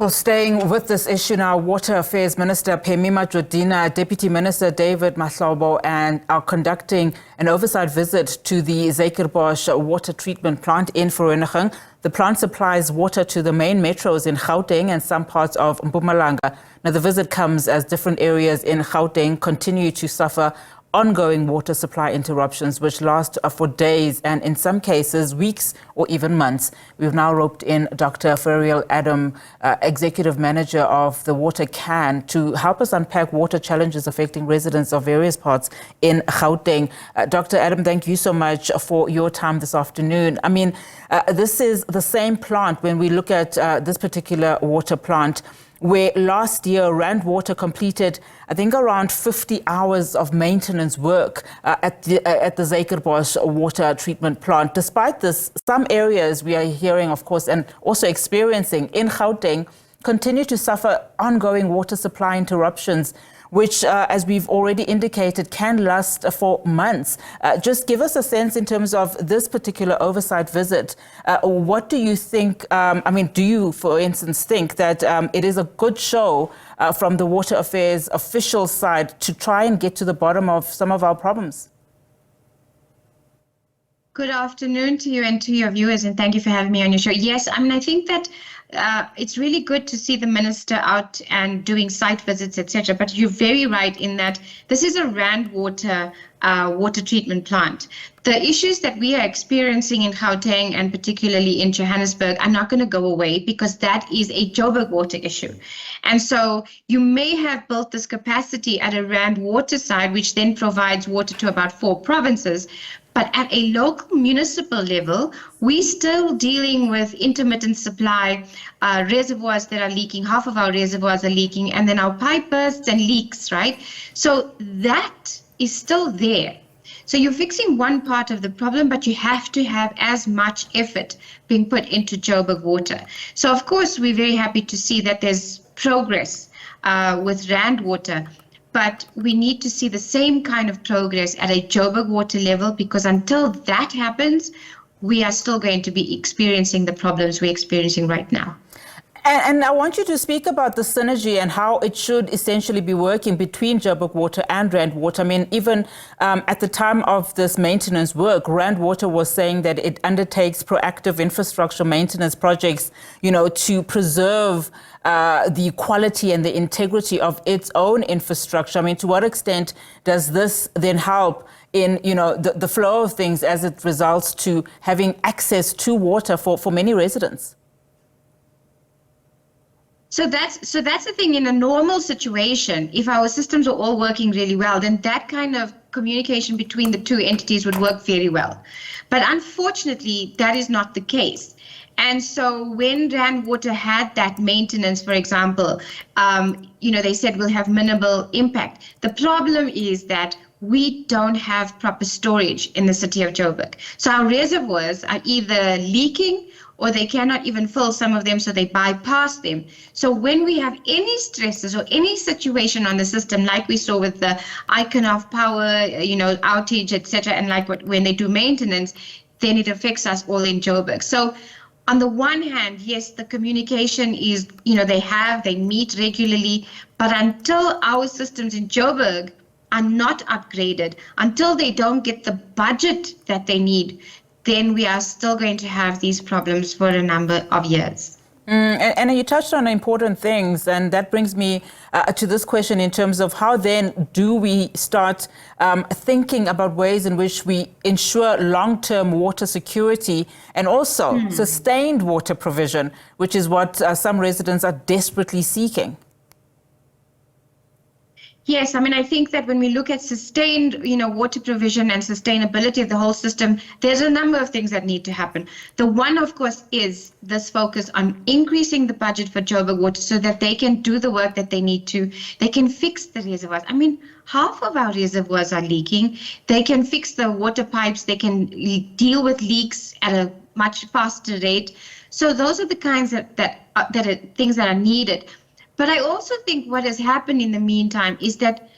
Well, staying with this issue now, Water Affairs Minister Pemmy, Madjodina, Deputy Minister David Mahlobo are conducting an oversight visit to the Zuikerbosch water treatment plant in Vereeniging. The plant supplies water to the main metros in Gauteng and some parts of Mpumalanga. Now, the visit comes as different areas in Gauteng continue to suffer ongoing water supply interruptions which last for days and in some cases weeks or even months. We've now roped in Dr Ferrial Adam, Executive Manager of the waterCAN, to help us unpack water challenges affecting residents of various parts in Gauteng. Dr. Adam, thank you so much for your time this afternoon. I mean, this is the same plant when we look at this particular water plant, where last year Rand Water completed, I think, around 50 hours of maintenance work at the Zuikerbosch water treatment plant. Despite this, some areas we are hearing, of course, and also experiencing in Gauteng continue to suffer ongoing water supply interruptions, which, as we've already indicated, can last for months. Just give us a sense in terms of this particular oversight visit. What do you think, do you, for instance, think that it is a good show from the Water Affairs official side to try and get to the bottom of some of our problems? Good afternoon to you and to your viewers, and thank you for having me on your show. Yes, I think that it's really good to see the minister out and doing site visits, etc. But you're very right in that this is a Rand Water water treatment plant. The issues that we are experiencing in Gauteng and particularly in Johannesburg are not going to go away because that is a Joburg water issue. And so you may have built this capacity at a Rand Water side, which then provides water to about 4 provinces. But at a local municipal level, we're still dealing with intermittent supply, reservoirs that are leaking. Half of our reservoirs are leaking, and then our pipe bursts and leaks, right? So that is still there. So you're fixing one part of the problem, but you have to have as much effort being put into Joburg water. So of course, we're very happy to see that there's progress with Rand Water. But we need to see the same kind of progress at a Joburg water level, because until that happens, we are still going to be experiencing the problems we're experiencing right now. And I want you to speak about the synergy and how it should essentially be working between Joburg Water and Rand Water. I mean, even at the time of this maintenance work, Rand Water was saying that it undertakes proactive infrastructure maintenance projects, to preserve the quality and the integrity of its own infrastructure. I mean, to what extent does this then help in, the flow of things as it results to having access to water for many residents? So that's the thing. In a normal situation, if our systems are all working really well, then that kind of communication between the two entities would work very well. But unfortunately, that is not the case. And so when Rand Water had that maintenance, for example, they said we'll have minimal impact. The problem is that we don't have proper storage in the city of Joburg. So our reservoirs are either leaking or they cannot even fill some of them, so they bypass them. So when we have any stresses or any situation on the system, like we saw with the icon of power, outage, etc., and when they do maintenance, then it affects us all in Joburg. So on the one hand, yes, the communication is, they meet regularly, but until our systems in Joburg are not upgraded, until they don't get the budget that they need, then we are still going to have these problems for a number of years. And you touched on important things, and that brings me to this question in terms of how then do we start thinking about ways in which we ensure long-term water security and also sustained water provision, which is what some residents are desperately seeking. Yes, I think that when we look at sustained, water provision and sustainability of the whole system, there's a number of things that need to happen. The one, of course, is this focus on increasing the budget for Joburg Water so that they can do the work that they need to. They can fix the reservoirs. Half of our reservoirs are leaking. They can fix the water pipes. They can deal with leaks at a much faster rate. So those are the kinds that are things that are needed. But I also think what has happened in the meantime is that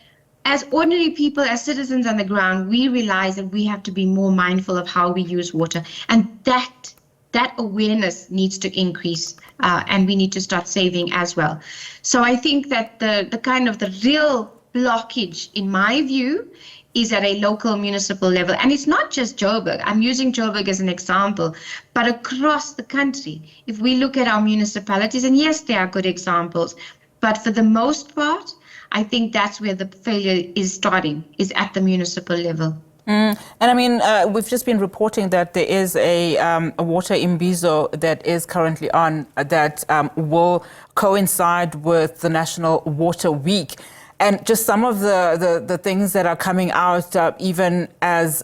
as ordinary people, as citizens on the ground, we realize that we have to be more mindful of how we use water. And that that awareness needs to increase, and we need to start saving as well. So I think that the kind of the real blockage, in my view, is at a local municipal level. And it's not just Joburg. I'm using Joburg as an example, but across the country, if we look at our municipalities, and yes, there are good examples, but for the most part, I think that's where the failure is starting, is at the municipal level. And I mean, we've just been reporting that there is a water imbizo that is currently on that will coincide with the National Water Week. And just some of the things that are coming out, even as,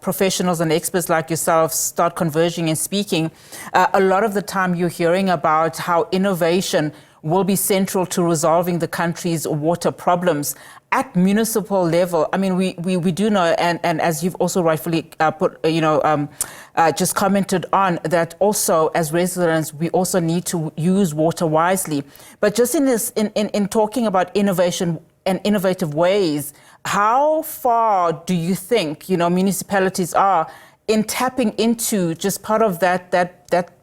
professionals and experts like yourself start converging and speaking, a lot of the time you're hearing about how innovation will be central to resolving the country's water problems at municipal level. I mean, we do know, and as you've also rightfully just commented on, that also as residents, we also need to use water wisely. But just in talking about innovation and innovative ways, how far do you think, municipalities are in tapping into just part of that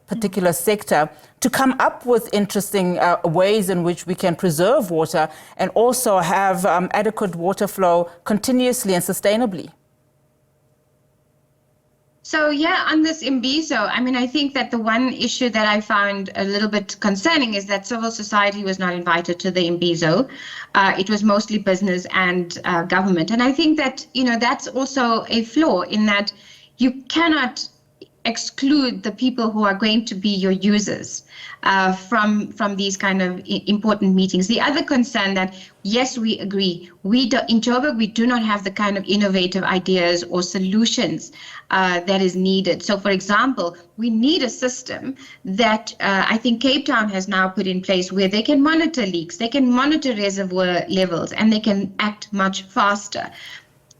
particular sector to come up with interesting ways in which we can preserve water and also have adequate water flow continuously and sustainably? So yeah, on this imbizo, I mean, I think that the one issue that I found a little bit concerning is that civil society was not invited to the imbizo. It was mostly business and government. And I think that, that's also a flaw in that you cannot exclude the people who are going to be your users from these kind of important meetings. The other concern that, yes, we agree, in Joburg, we do not have the kind of innovative ideas or solutions that is needed. So, for example, we need a system that I think Cape Town has now put in place where they can monitor leaks, they can monitor reservoir levels, and they can act much faster.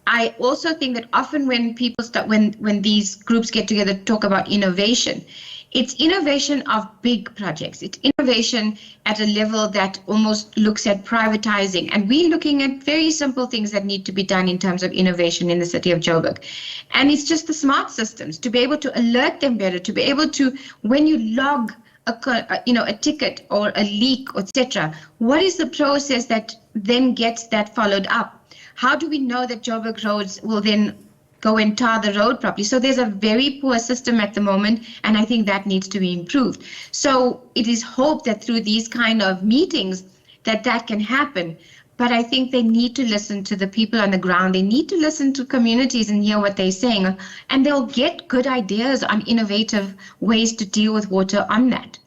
I also think that often when people when these groups get together to talk about innovation, it's innovation of big projects. It's innovation at a level that almost looks at privatizing. And we're looking at very simple things that need to be done in terms of innovation in the city of Joburg. And it's just the smart systems, to be able to alert them better, to be able to, when you log a ticket or a leak, etc., what is the process that then gets that followed up? How do we know that Joburg roads will then go and tar the road properly? So there's a very poor system at the moment, and I think that needs to be improved. So it is hoped that through these kind of meetings that can happen. But I think they need to listen to the people on the ground. They need to listen to communities and hear what they're saying, and they'll get good ideas on innovative ways to deal with water on that.